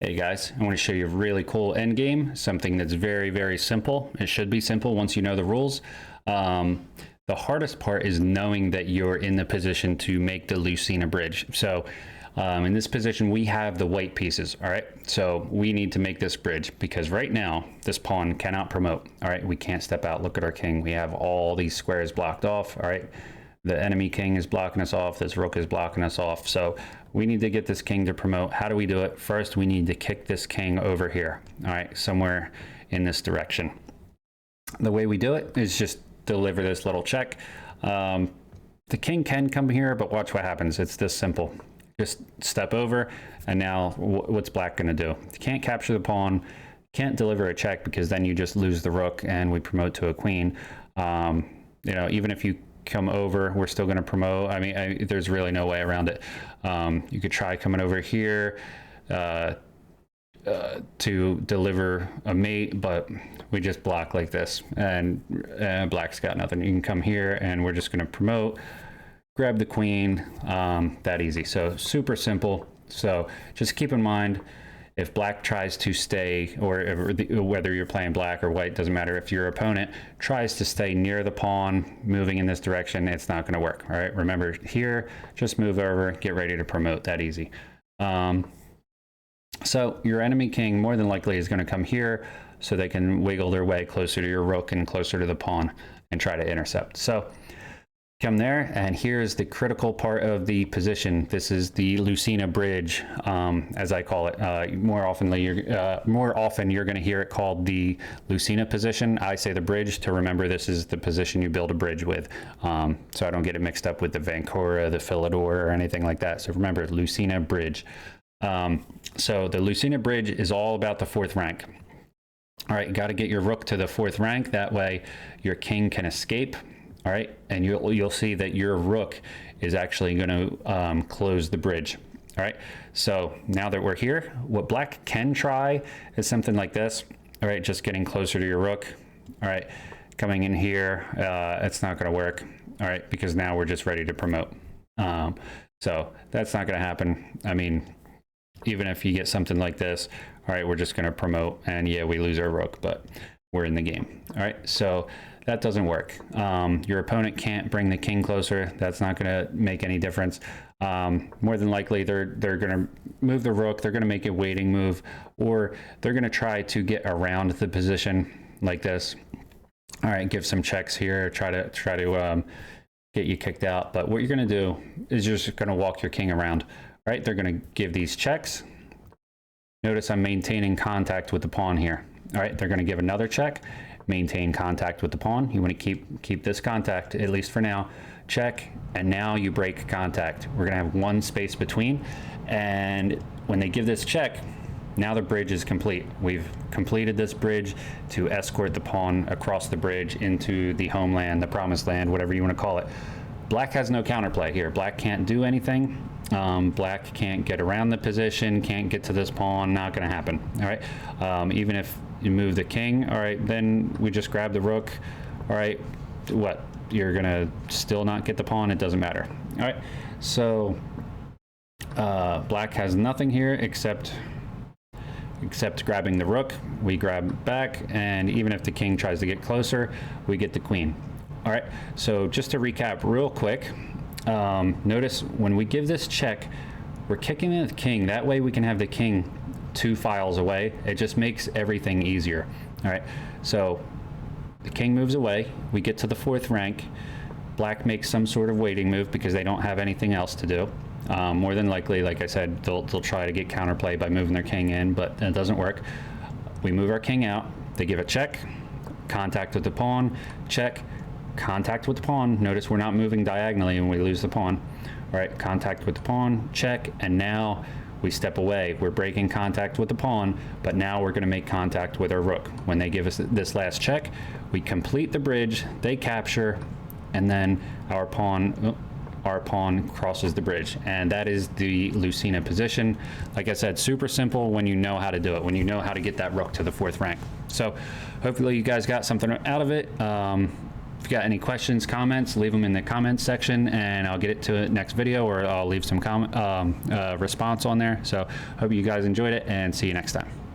Hey guys, I want to show you a really cool end game, something that's very, very simple. It should be simple once you know the rules. The hardest part is knowing that you're in the position to make the Lucena Bridge. So in this position, we have the white pieces, all right? So we need to make this bridge because right now, this pawn cannot promote, all right? We can't step out. Look at our king. We have all these squares blocked off, all right? The enemy king is blocking us off. This rook is blocking us off. So we need to get this king to promote. How do we do it? First, we need to kick this king over here, all right, somewhere in this direction. The way we do it is just deliver this little check. The king can come here, but watch what happens. It's this simple. Just step over, and now what's black going to do? You can't capture the pawn, can't deliver a check because then you just lose the rook and we promote to a queen. You know, even if you come over, we're still going to promote. I mean, there's really no way around it. You could try coming over here to deliver a mate, but we just block like this, and black's got nothing. You can come here and we're just going to promote, grab the queen, that easy. So super simple. So just keep in mind, if black tries to stay, or whether you're playing black or white, doesn't matter. If your opponent tries to stay near the pawn, moving in this direction, it's not going to work. All right, remember here, just move over, get ready to promote, that easy. So your enemy king more than likely is going to come here so they can wiggle their way closer to your rook and closer to the pawn and try to intercept. So come there, and here's the critical part of the position. This is the Lucena Bridge, as I call it. More often you're going to hear it called the Lucena position. I say the bridge to remember this is the position you build a bridge with, so I don't get it mixed up with the Vancouver, the Philidor, or anything like that. So remember, Lucena Bridge. So the Lucena Bridge is all about the fourth rank. All right, you got to get your rook to the fourth rank. That way your king can escape. All right, and you'll see that your rook is actually going to close the bridge. All right, so now that we're here, what black can try is something like this. All right, just getting closer to your rook. All right, coming in here, it's not going to work. All right, because now we're just ready to promote. So that's not going to happen. I mean, even if you get something like this, all right, we're just going to promote, and yeah, we lose our rook, but we're in the game. All right, so that doesn't work. Your opponent can't bring the king closer. That's not going to make any difference. More than likely, they're going to move the rook. They're going to make a waiting move, or they're going to try to get around the position like this. All right, give some checks here. Try to get you kicked out. But what you're going to do is you're just going to walk your king around. All right, they're going to give these checks. Notice I'm maintaining contact with the pawn here. All right, they're going to give another check. Maintain contact with the pawn. You want to keep this contact, at least for now. Check, and now you break contact. We're going to have one space between, and when they give this check, now the bridge is complete. We've completed this bridge to escort the pawn across the bridge into the homeland, the promised land, whatever you want to call it. Black has no counterplay here. Black can't do anything. Black can't get around the position, can't get to this pawn, not going to happen. All right, even if you move the king, all right, then we just grab the rook. All right, what? You're going to still not get the pawn, it doesn't matter. All right, so black has nothing here except grabbing the rook. We grab back, and even if the king tries to get closer, we get the queen. All right, so just to recap real quick, notice when we give this check, we're kicking the king. That way we can have the king 2 files away. It just makes everything easier. All right, so the king moves away. We get to the fourth rank. Black makes some sort of waiting move because they don't have anything else to do. More than likely, like I said, they'll try to get counterplay by moving their king in, but it doesn't work. We move our king out. They give a check. Contact with the pawn. Check. Contact with the pawn. Notice we're not moving diagonally and we lose the pawn. All right, contact with the pawn, check, and now we step away. We're breaking contact with the pawn, but now we're going to make contact with our rook. When they give us this last check, we complete the bridge, they capture, and then our pawn crosses the bridge, and that is the Lucena position. Like I said, super simple when you know how to do it, when you know how to get that rook to the fourth rank. So hopefully you guys got something out of it. If you got any questions, comments, leave them in the comments section, and I'll get it to it next video, or I'll leave some response on there. So hope you guys enjoyed it, and see you next time.